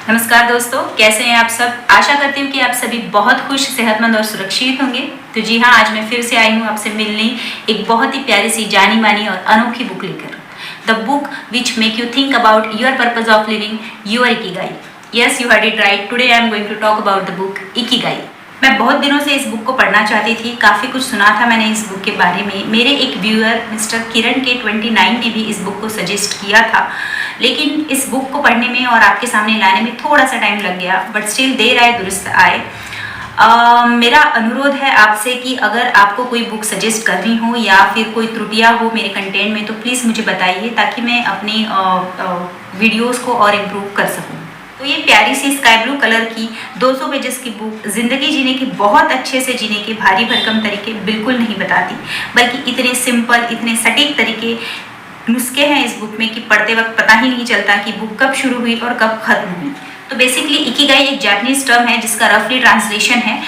नमस्कार दोस्तों, कैसे हैं आप सब। आशा करती हूँ कि आप सभी बहुत खुश, सेहतमंद और सुरक्षित होंगे। तो जी हाँ, आज मैं फिर से आई हूँ आपसे मिलने एक बहुत ही प्यारी सी, जानी मानी और अनोखी बुक लेकर। The book which make you think about your purpose of living, your Ikigai. Yes, you heard it right. Today I am going to talk about the book Ikigai. मैं बहुत दिनों से इस बुक को पढ़ना चाहती थी, काफ़ी कुछ सुना था मैंने इस बुक के बारे में। मेरे एक व्यूअर मिस्टर किरण के 29 ने भी इस बुक को सजेस्ट किया था, लेकिन इस बुक को पढ़ने में और आपके सामने लाने में थोड़ा सा टाइम लग गया, बट स्टिल देर आए दुरुस्त आए। मेरा अनुरोध है आपसे कि अगर आपको कोई बुक सजेस्ट करनी हो या फिर कोई त्रुटियां हो मेरे कंटेंट में, तो प्लीज़ मुझे बताइए ताकि मैं अपनी वीडियोस को और इम्प्रूव कर सकूं। तो ये प्यारी सी स्काई ब्लू कलर की 200 पेजेस की बुक ज़िंदगी जीने के, बहुत अच्छे से जीने के भारी भरकम तरीके बिल्कुल नहीं बताती, बल्कि इतने सिंपल, इतने सटीक तरीके, नुस्खे हैं इस बुक में कि पढ़ते वक्त पता ही नहीं चलता कि बुक कब शुरू हुई और कब खत्म हुई। तो बेसिकली इकिगाई एक जापानीज टर्म है जिसका रफली ट्रांसलेशन है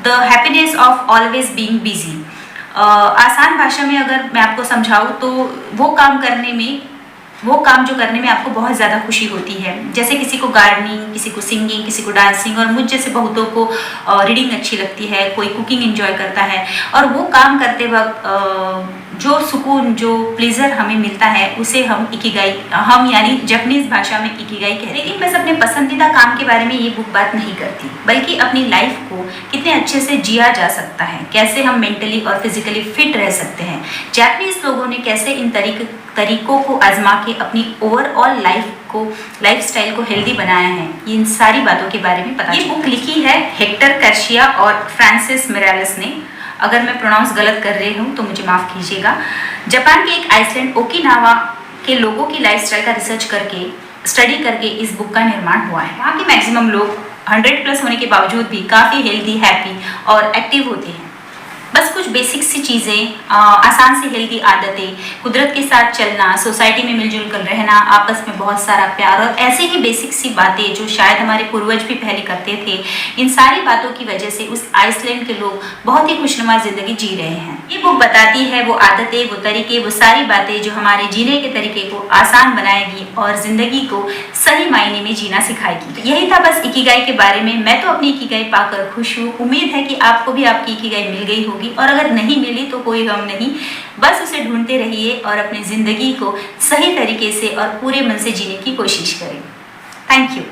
the happiness of always being busy. आसान भाषा में अगर मैं आपको समझाऊँ तो वो काम जो करने में आपको बहुत ज़्यादा खुशी होती है, जैसे किसी को गार्डनिंग, किसी को सिंगिंग, किसी को डांसिंग, और मुझ जैसे बहुतों को रीडिंग अच्छी लगती है, कोई कुकिंग एंजॉय करता है। और वो काम करते वक्त जो सुकून, जो प्लेजर हमें मिलता है उसे हम यानी जापानीज भाषा में इकिगाई कहते हैं। लेकिन बस अपने पसंदीदा काम के बारे में ये बुक बात नहीं करती, बल्कि अपनी लाइफ को कितने अच्छे से जिया जा सकता है, कैसे हम मेंटली और फिजिकली फिट रह सकते हैं, जापानीज लोगों ने कैसे इन तरीकों को आजमा के अपनी ओवरऑल लाइफस्टाइल को हेल्दी बनाया है, इन सारी बातों के बारे में पता। ये बुक लिखी है हेक्टर गार्सिया और फ्रांसिस मिरालेस ने। अगर मैं प्रोनाउंस गलत कर रही हूँ तो मुझे माफ़ कीजिएगा। जापान के एक आइसलैंड ओकिनावा के लोगों की लाइफस्टाइल का रिसर्च करके, स्टडी करके इस बुक का निर्माण हुआ है। वहाँ के मैक्सिमम लोग 100+ होने के बावजूद भी काफ़ी हेल्दी, हैप्पी और एक्टिव होते हैं। बस कुछ बेसिक सी चीज़ें, आसान सी हेल्दी आदतें, कुदरत के साथ चलना, सोसाइटी में मिलजुल कर रहना, आपस में बहुत सारा प्यार और ऐसे ही बेसिक सी बातें जो शायद हमारे पूर्वज भी पहले करते थे। इन सारी बातों की वजह से उस आइसलैंड के लोग बहुत ही खुशनुमा जिंदगी जी रहे हैं। ये बुक बताती है वो आदतें, वो तरीके, वो सारी बातें जो हमारे जीने के तरीके को आसान बनाएगी और जिंदगी को सही मायने में जीना सिखाएगी। यही था बस इकिगाई के बारे में। मैं तो अपनी इकिगाई पाकर खुश हूँ। उम्मीद है कि आपको भी आपकी इकिगाई मिल गई होगी, और अगर नहीं मिली तो कोई गम नहीं, बस उसे ढूंढते रहिए और अपनी ज़िंदगी को सही तरीके से और पूरे मन से जीने की कोशिश करें। Thank you.